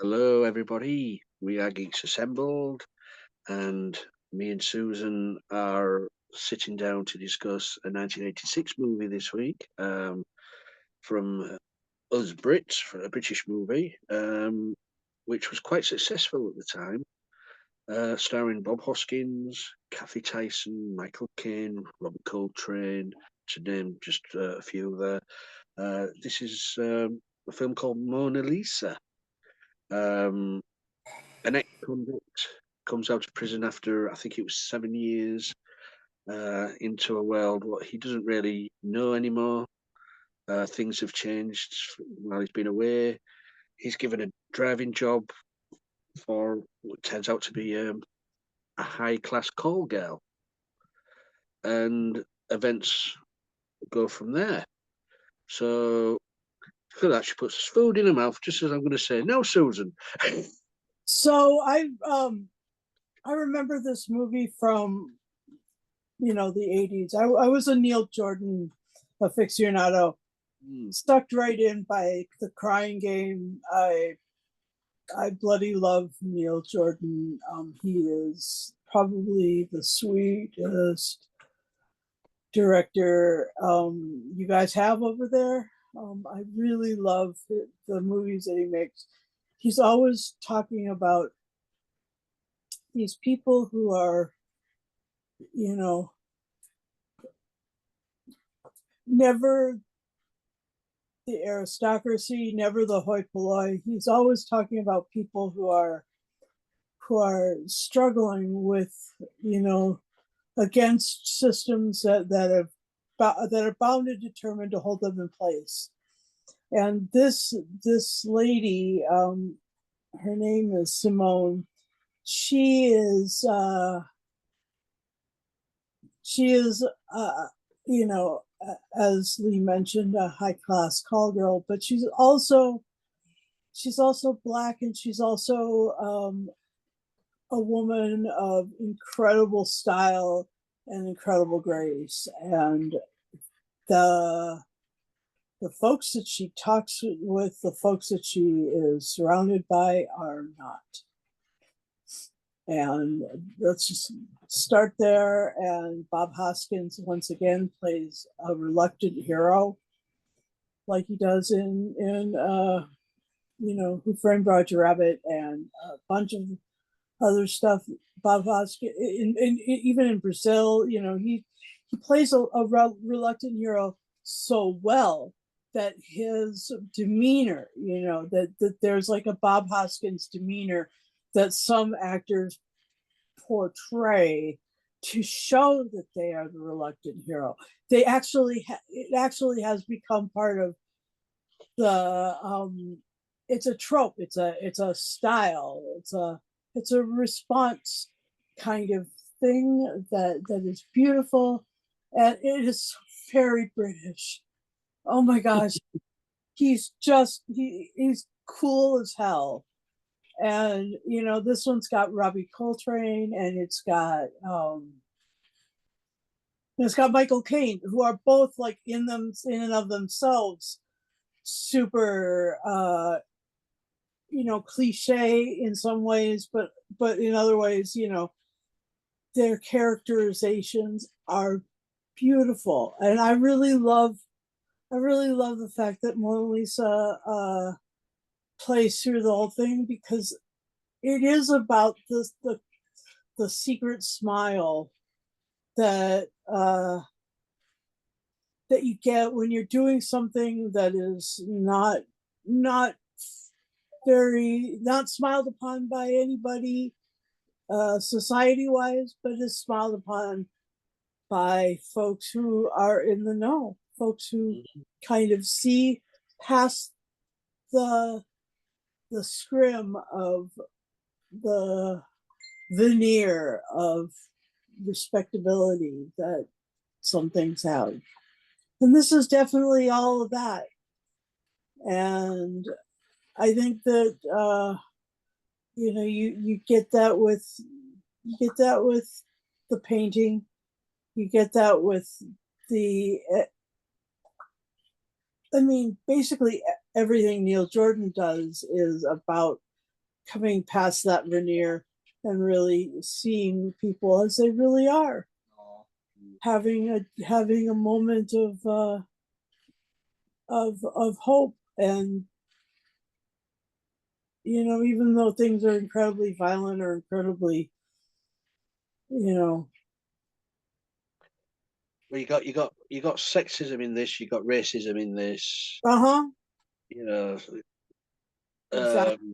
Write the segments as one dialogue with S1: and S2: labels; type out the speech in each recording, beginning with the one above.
S1: Hello, everybody. We are Geeks Assembled, and me and Susan are sitting down to discuss a 1986 movie this week from us Brits, for a British movie, which was quite successful at the time, starring Bob Hoskins, Kathy Tyson, Michael Caine, Robert Coltrane, to name just a few there. This is a film called Mona Lisa. Um, an ex-convict comes out of prison after, I think it was 7 years, into a world what he doesn't really know anymore. Things have changed while he's been away. He's given a driving job for what turns out to be a high-class call girl, and events go from there. So for that, she puts food in her mouth, just as I'm going to say, "No, Susan."
S2: So I remember this movie from the 80s. I was a Neil Jordan aficionado, sucked right in by The Crying Game. I bloody love Neil Jordan. He is probably the sweetest director you guys have over there. I really love the movies that he makes. He's always talking about these people who are, never the aristocracy, never the hoi polloi. He's always talking about people who are struggling with, against systems that are bound and determined to hold them in place. And this lady, her name is Simone. She is as Lee mentioned, a high class call girl, but she's also Black, and she's also a woman of incredible style and incredible grace. And the folks that she talks with, the folks that she is surrounded by, are not. And let's just start there. And Bob Hoskins once again plays a reluctant hero, like he does in Who Framed Roger Rabbit and a bunch of other stuff. Bob Hoskins, even in Brazil, he plays a reluctant hero so well that his demeanor, that there's like a Bob Hoskins demeanor that some actors portray to show that they are the reluctant hero. It actually has become part of the it's a trope, it's a style, it's a response kind of thing that is beautiful, and it is very British. Oh my gosh. He's cool as hell. And this one's got Robbie Coltrane, and it's got Michael Caine, who are both like in and of themselves super cliche in some ways, but in other ways, their characterizations are beautiful. And I really love the fact that Mona Lisa plays through the whole thing, because it is about the secret smile that you get when you're doing something that is not smiled upon by anybody society wise, but is smiled upon by folks who are in the know, folks who kind of see past the scrim of the veneer of respectability that some things have. And this is definitely all of that. And I think that you get that with the painting, you get that with basically everything Neil Jordan does is about coming past that veneer and really seeing people as they really are, having a moment of hope. And even though things are incredibly violent or incredibly,
S1: well, you got sexism in this, you got racism in this,
S2: uh-huh,
S1: you know.
S2: exactly.
S1: Um,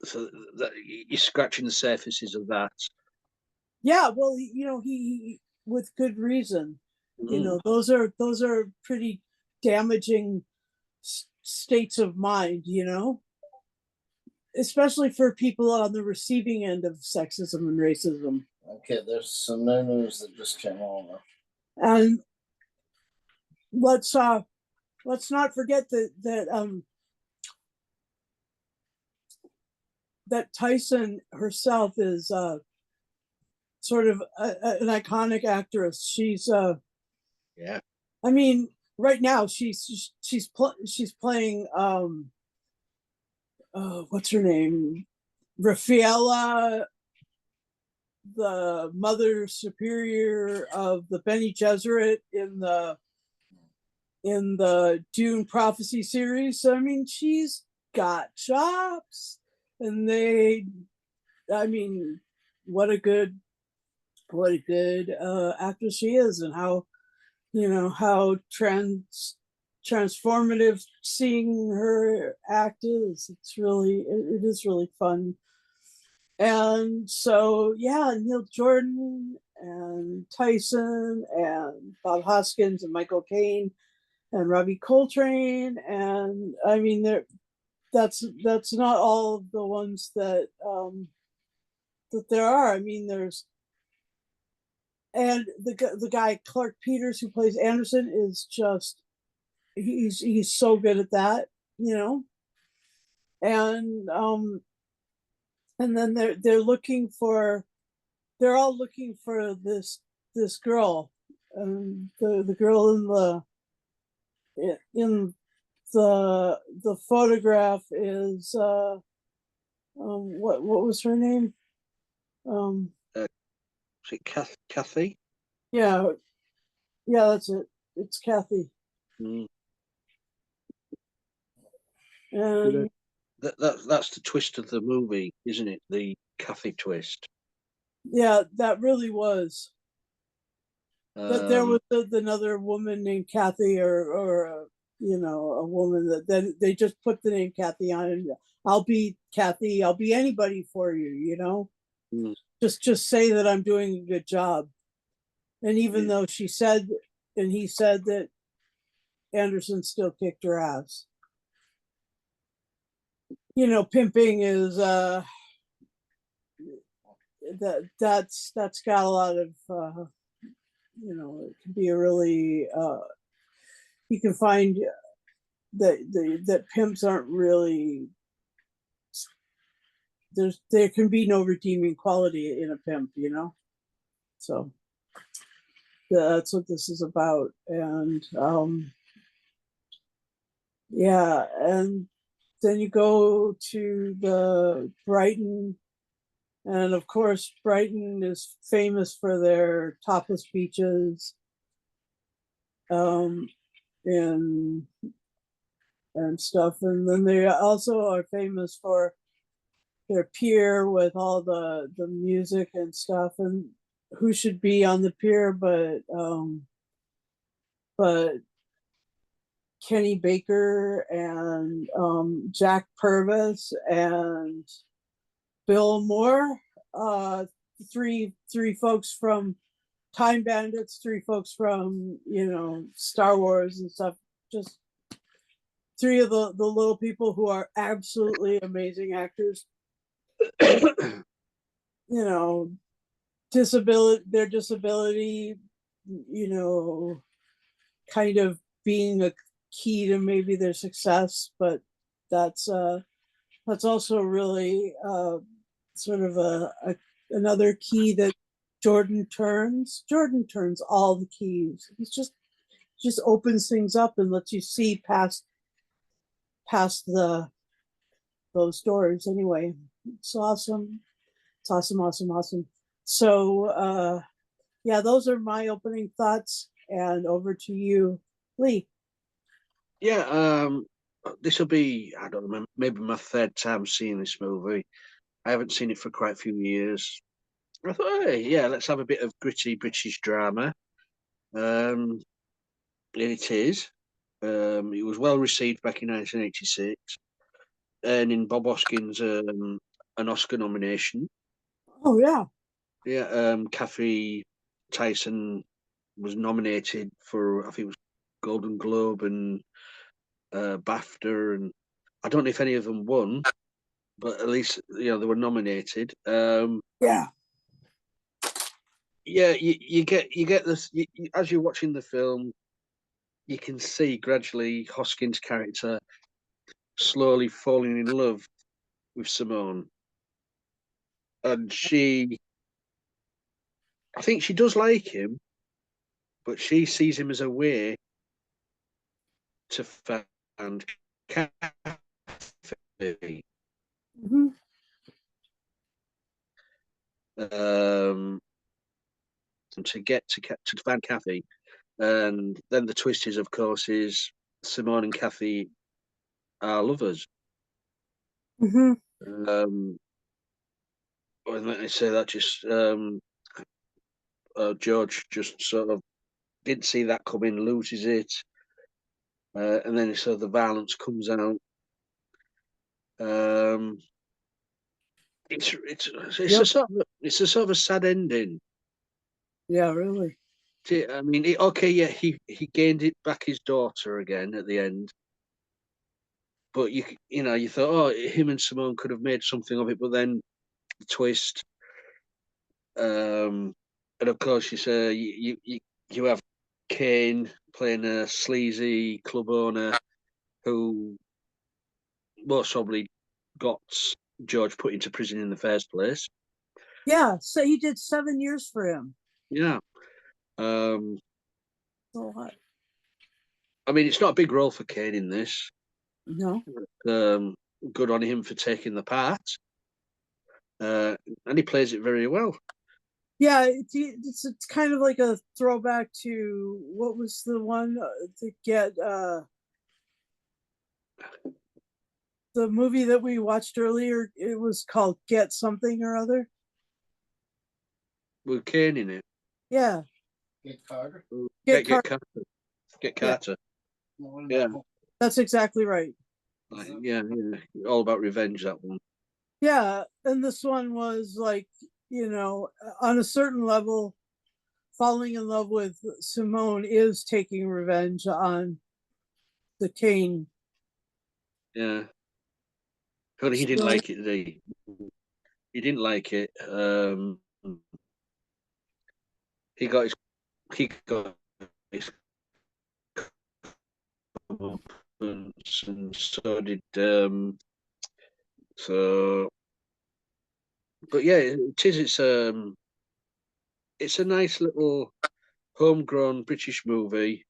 S1: so that you're scratching the surfaces of that.
S2: Yeah, well, he with good reason.
S1: Mm.
S2: Those are pretty damaging states of mind, especially for people on the receiving end of sexism and racism.
S3: Okay, there's some new news that just came on.
S2: And let's not forget that Tyson herself is sort of an iconic actress. She's
S1: Yeah.
S2: I mean, right now she's playing what's her name? Raffaella, the Mother Superior of the Bene Gesserit in the Dune Prophecy series. So, I mean, she's got chops, and I mean, what a good actress she is, and how how transformative seeing her act is. It is really fun. And so, yeah, Neil Jordan and Tyson and Bob Hoskins and Michael Caine and Robbie Coltrane. And I mean, that's not all of the ones that there are. I mean, and the guy Clark Peters, who plays Anderson, is just he's so good at that, and then they're all looking for this girl, the girl in the photograph is what was her name?
S1: Is it Kathy?
S2: Yeah, that's it. It's Kathy.
S1: Mm.
S2: And
S1: that's the twist of the movie, isn't it? The Kathy twist.
S2: yeah, that really was. That there was
S1: Um,
S2: another woman named Kathy, or a woman that they just put the name Kathy on, and I'll be Kathy. I'll be anybody for you.
S1: mm,
S2: Just say that I'm doing a good job. And even
S1: yeah.
S2: though he said that Anderson still kicked her ass. Pimping is that's got a lot of it can be a really you can find that pimps aren't really, there can be no redeeming quality in a pimp, so that's what this is about. And yeah, and then you go to the Brighton, and of course Brighton is famous for their topless beaches, and stuff. And then they also are famous for their pier with all the music and stuff. And who should be on the pier but Kenny Baker and Jack Purvis and Bill Moore, three folks from Time Bandits, three folks from Star Wars and stuff. Just three of the little people who are absolutely amazing actors. Their disability, kind of being a key to maybe their success, but that's also really sort of another key that Jordan turns. Jordan turns all the keys. He's just opens things up and lets you see past the those doors anyway. It's awesome. It's awesome, awesome, awesome. So yeah, those are my opening thoughts. And over to you, Lee.
S1: Yeah, this will be, I don't remember, maybe my third time seeing this movie. I haven't seen it for quite a few years. I thought, hey, yeah, let's have a bit of gritty British drama. And it is. It was well received back in 1986, earning Bob Hoskins an Oscar nomination.
S2: Oh yeah.
S1: Yeah, Kathy Tyson was nominated for, I think it was Golden Globe and BAFTA, and I don't know if any of them won, but at least they were nominated.
S2: Yeah.
S1: Yeah, you get this as you're watching the film. You can see gradually Hoskins' character slowly falling in love with Simone, and I think she does like him, but she sees him as a way to find Kathy.
S2: Mm-hmm.
S1: Um, to get to find Kathy, and then the twist is, of course, is Simone and Kathy are lovers.
S2: Mm-hmm.
S1: Um, and let me say that George just sort of didn't see that coming, loses it, and then so the violence comes out. Um, it's
S2: Yep.
S1: a sort of a sad ending.
S2: Yeah, really.
S1: I mean, okay, yeah, he gained it back his daughter again at the end, but you thought, oh, him and Simone could have made something of it, but then the twist, and of course, you say you have Kane playing a sleazy club owner who most probably got George put into prison in the first place.
S2: Yeah. So he did 7 years for him.
S1: Yeah. Um,
S2: So what?
S1: I mean, it's not a big role for Kane in this.
S2: No.
S1: Um, Good on him for taking the part, and he plays it very well.
S2: Yeah, it's kind of like a throwback to what was the one to get the movie that we watched earlier. It was called Get Something or Other.
S1: With Kane in it.
S2: Yeah.
S3: Get Carter.
S2: Get
S1: Carter. Get
S2: Yeah.
S1: Carter. Yeah.
S2: That's exactly right.
S1: Yeah, all about revenge, that one.
S2: Yeah, and this one was like, on a certain level, falling in love with Simone is taking revenge on the Kane.
S1: Yeah. But he didn't like it, did he? He didn't like it. He got his comeuppance, and so did so. But yeah, it's a nice little homegrown British movie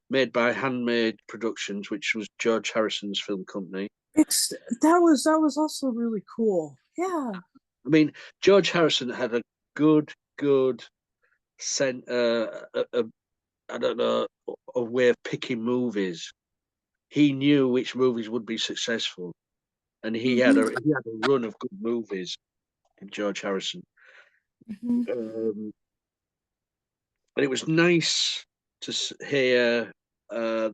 S1: made by Handmade Productions, which was George Harrison's film company.
S2: That was also really cool. Yeah.
S1: I mean, George Harrison had a good I don't know, a way of picking movies. He knew which movies would be successful, and he had a run of good movies in George Harrison.
S2: Mm-hmm.
S1: And it was nice to hear a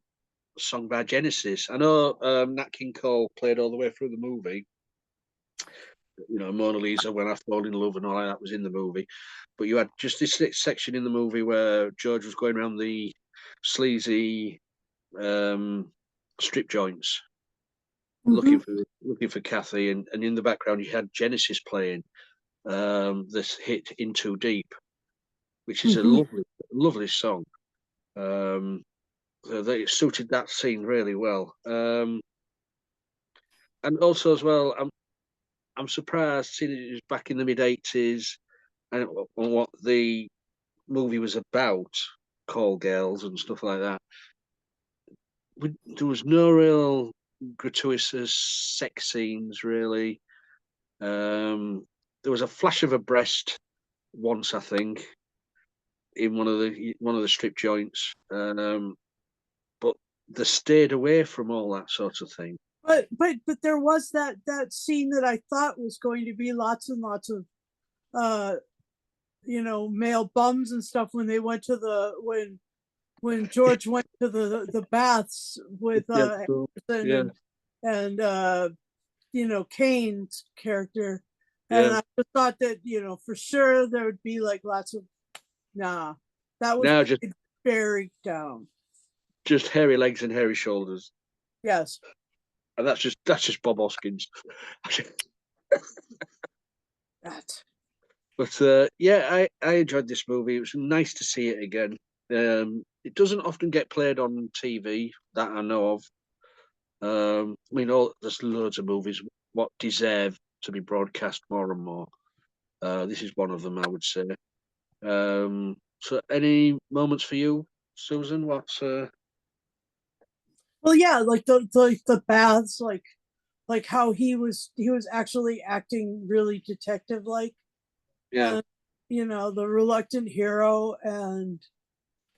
S1: song by Genesis. I know Nat King Cole played all the way through the movie. Mona Lisa, When I Fall in Love, and all that was in the movie. But you had just this section in the movie where George was going around the sleazy strip joints
S2: Mm-hmm.
S1: looking for Kathy, and in the background you had Genesis playing this hit "In Too Deep," which is a
S2: Mm-hmm.
S1: lovely song. So they suited that scene really well. And also as well, I'm surprised seeing it was back in the mid-80s and what the movie was about, call girls and stuff like that. There was no real gratuitous sex scenes, really. There was a flash of a breast once, I think, in one of the strip joints. But they stayed away from all that sort of thing.
S2: But there was that scene that I thought was going to be lots and lots of male bums and stuff when they went to when George went to the baths with
S1: Yeah, so, yeah,
S2: and Kane's character. And
S1: yeah.
S2: I just thought that, for sure there would be like lots of that was
S1: Now
S2: buried down.
S1: just hairy legs and hairy shoulders.
S2: Yes.
S1: And that's just Bob Hoskins.
S2: That.
S1: But yeah, I enjoyed this movie. It was nice to see it again. It doesn't often get played on TV that I know of. I mean, there's loads of movies what deserve to be broadcast more and more. This is one of them, I would say. So, any moments for you, Susan? What's
S2: Well, yeah, like the baths, like how he was actually acting really detective like,
S1: yeah,
S2: and the reluctant hero, and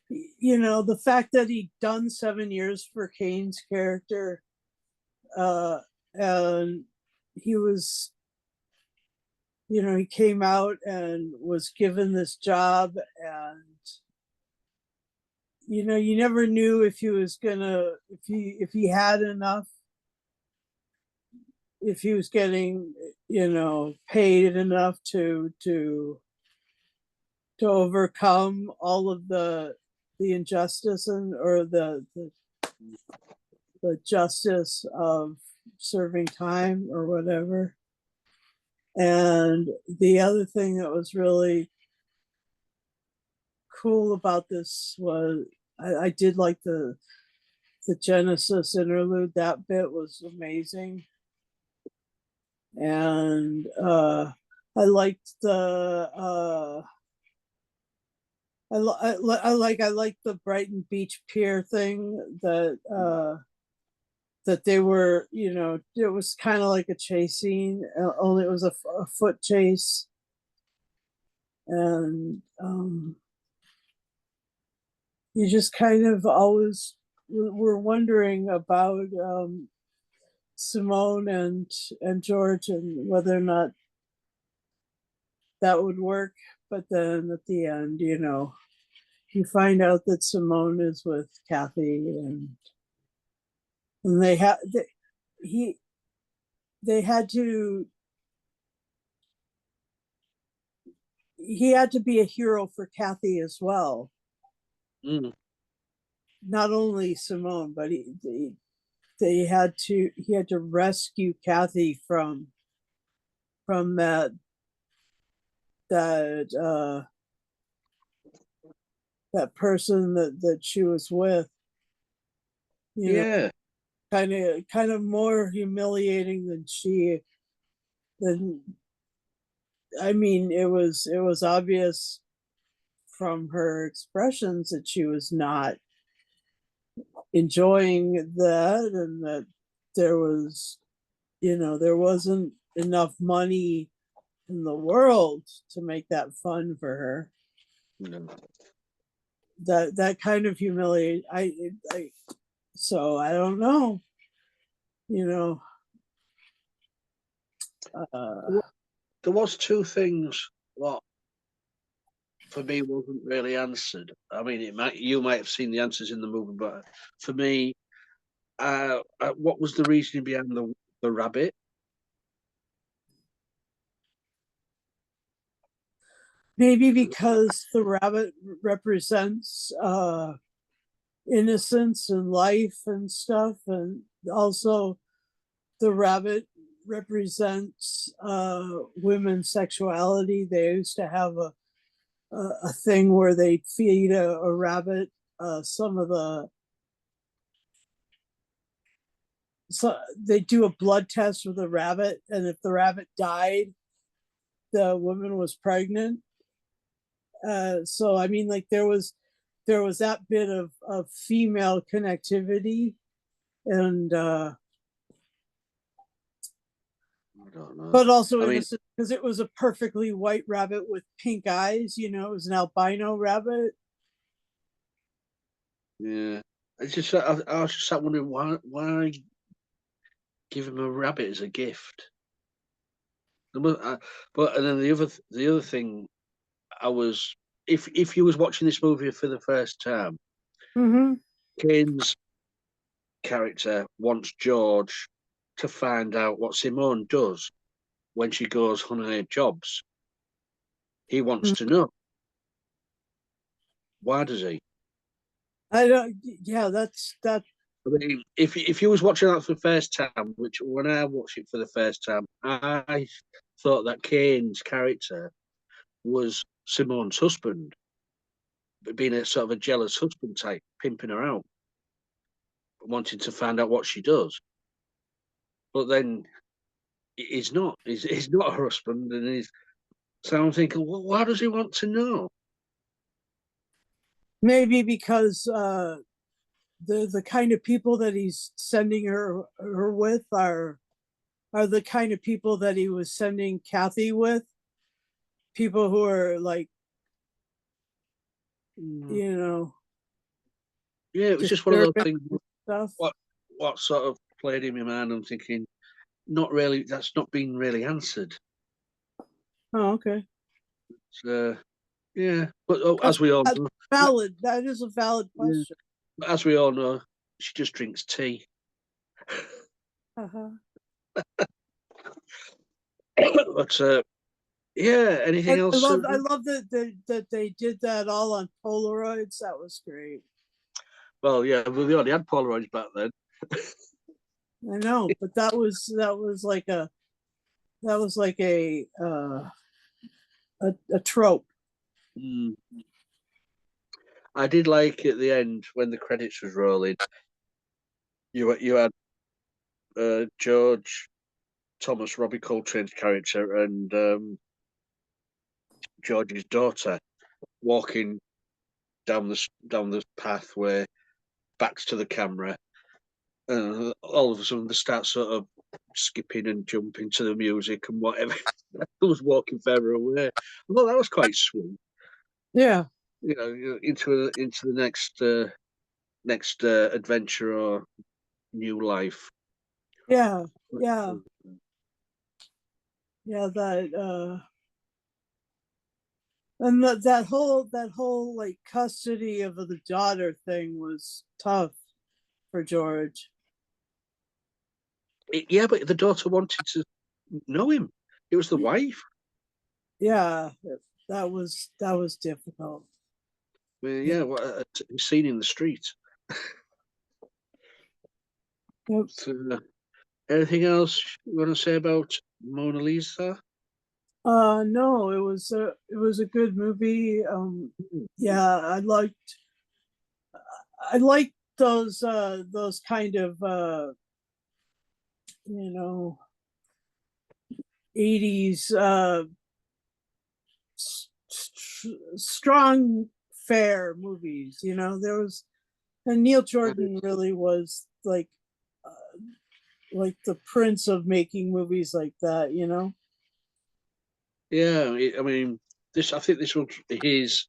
S2: the fact that he'd done 7 years for Kane's character, and he was he came out and was given this job, and you never knew if he was gonna if he had enough, if he was getting paid enough to overcome all of the injustice or the justice of serving time or whatever. And the other thing that was really cool about this was I did like the Genesis interlude. That bit was amazing. And I liked the I like the Brighton Beach Pier thing that they were, it was kind of like a chase scene, only it was a foot chase. And you just kind of always were wondering about Simone and George, and whether or not that would work. But then at the end, you find out that Simone is with Kathy, and they had to he had to be a hero for Kathy as well.
S1: mm,
S2: Not only Simone, but he had to rescue Kathy from that that person that she was with.
S1: yeah,
S2: Kind of more humiliating than I mean, it was obvious from her expressions that she was not enjoying that, and that there was there wasn't enough money in the world to make that fun for her.
S1: no.
S2: That kind of humiliate I so I don't know, you know uh
S1: There was two things what for me wasn't really answered. I mean, you might have seen the answers in the movie, but for me, what was the reasoning behind the rabbit?
S2: maybe because the rabbit represents innocence and life and stuff, and also the rabbit represents women's sexuality. They used to have a thing where they feed a rabbit some of the so they do a blood test with a rabbit, and if the rabbit died, the woman was pregnant. So I mean, like there was that bit of female connectivity, and
S1: don't know.
S2: But also
S1: I mean,
S2: innocent because it was a perfectly white rabbit with pink eyes. You know, it was an albino rabbit.
S1: yeah. It's just I was just sat wondering why give him a rabbit as a gift. But and then the other thing I was if you was watching this movie for the first time,
S2: Mm-hmm.
S1: Kane's character wants George to find out what Simone does when she goes on jobs. He wants to know. Why does he?
S2: I don't. Yeah, that's that.
S1: I mean, if you was watching that for the first time, which when I watched it for the first time, I thought that Kane's character was Simone's husband, being a sort of a jealous husband type, pimping her out, wanting to find out what she does. But then he's not. He's not her husband, and he's. So I'm thinking, well, why does he want to know?
S2: Maybe because the kind of people that he's sending her with are the kind of people that he was sending Kathy with. People who are like, you know,
S1: Yeah, it was just one of those
S2: disturbing
S1: things.
S2: stuff.
S1: What sort of played in my mind? I'm thinking, not really. That's not been really answered.
S2: Oh, okay.
S1: So, yeah, but
S2: That's,
S1: as we all
S2: that's
S1: know,
S2: valid. That is a valid
S1: yeah,
S2: question.
S1: as we all know, she just drinks tea.
S2: Uh-huh.
S1: But yeah, anything
S2: I
S1: else?
S2: love that they did that all on Polaroids. That was great.
S1: Well, yeah, well, they already had Polaroids back then.
S2: I know, but that was like a trope.
S1: Mm. I did like at the end when the credits was rolling. You had George Thomas, Robbie Coltrane's character, and George's daughter walking down the pathway, backs to the camera, and all of a sudden they start sort of skipping and jumping to the music and whatever. I was walking further away. Well, that was quite sweet.
S2: Yeah,
S1: Into the next adventure or new life.
S2: yeah, yeah, yeah. That and that whole like custody of the daughter thing was tough for George.
S1: Yeah, but the daughter wanted to know him. It was the wife.
S2: Yeah, that was difficult.
S1: I mean,
S2: Yeah.
S1: yeah, what a scene in the street.
S2: Yep.
S1: So, anything else you want to say about Mona Lisa?
S2: No, it was a good movie. Yeah, I liked those kind of you know 80s strong fair movies. You know, there was and Neil Jordan really was like the prince of making movies like that. You know.
S1: Yeah, I mean, I think this was his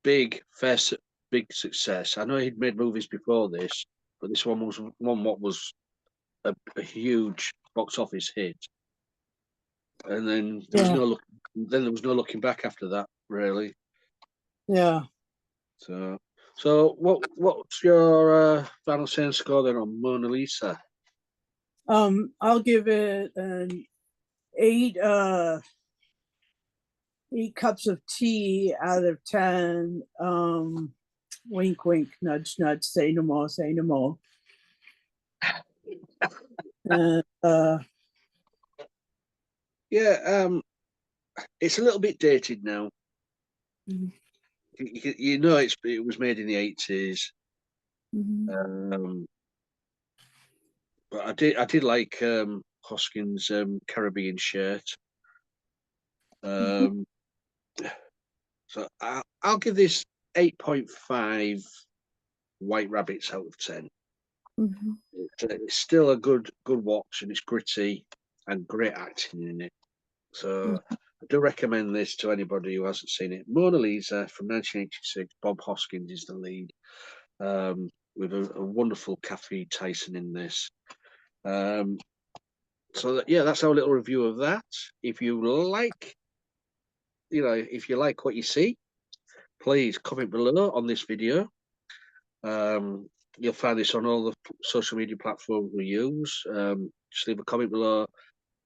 S1: big first big success. I know he'd made movies before this, but this one was one what was a huge box office hit. And then
S2: Yeah.
S1: there was no looking back after that, really.
S2: Yeah.
S1: So what's your final saying score then on Mona Lisa?
S2: I'll give it an eight. 8 cups of tea out of 10. Wink, wink, nudge, nudge. Say no more. Say no more. And,
S1: Yeah, it's a little bit dated now.
S2: mm-hmm.
S1: You know, it was made in the 80s.
S2: Mm-hmm.
S1: But I did like Hoskins' Caribbean shirt. Um, so I'll give this 8.5 white rabbits out of 10.
S2: Mm-hmm.
S1: It's still a good watch, and it's gritty. and great acting in it. So I do recommend this to anybody who hasn't seen it. Mona Lisa from 1986. Bob Hoskins is the lead, with a wonderful Kathy Tyson in this. So yeah, that's our little review of that. If you like, if you like what you see, please comment below on this video. You'll find this on all the social media platforms we use. Just leave a comment below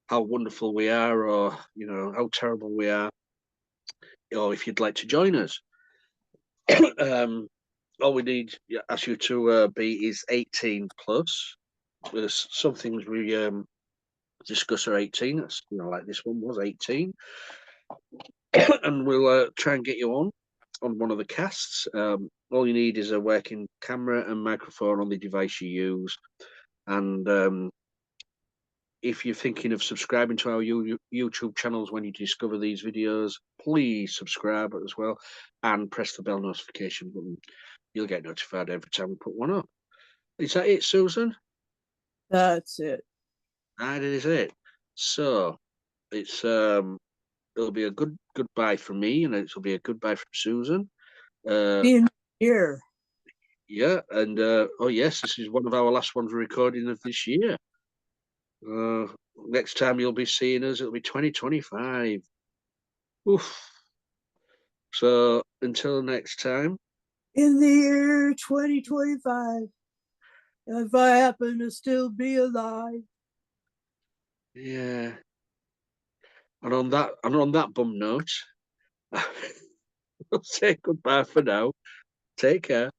S1: how wonderful we are, or how terrible we are, or if you'd like to join us. All we need, ask you to be is 18 plus. There's some things we discuss are 18. That's, like this one was 18. And we'll try and get you on one of the casts. All you need is a working camera and microphone on the device you use. And if you're thinking of subscribing to our YouTube channels when you discover these videos, please subscribe as well and press the bell notification button. You'll get notified every time we put one up. Is that it, Susan?
S2: That's it.
S1: That is it. So it's it'll be a goodbye from me, and it'll be a goodbye from Susan.
S2: In here.
S1: Yeah, and oh yes, this is one of our last ones recording of this year. Next time you'll be seeing us, it'll be 2025. Oof. So until next time.
S2: In the year 2025, if I happen to still be alive.
S1: Yeah. And on that bum note, I'll say goodbye for now. Take care.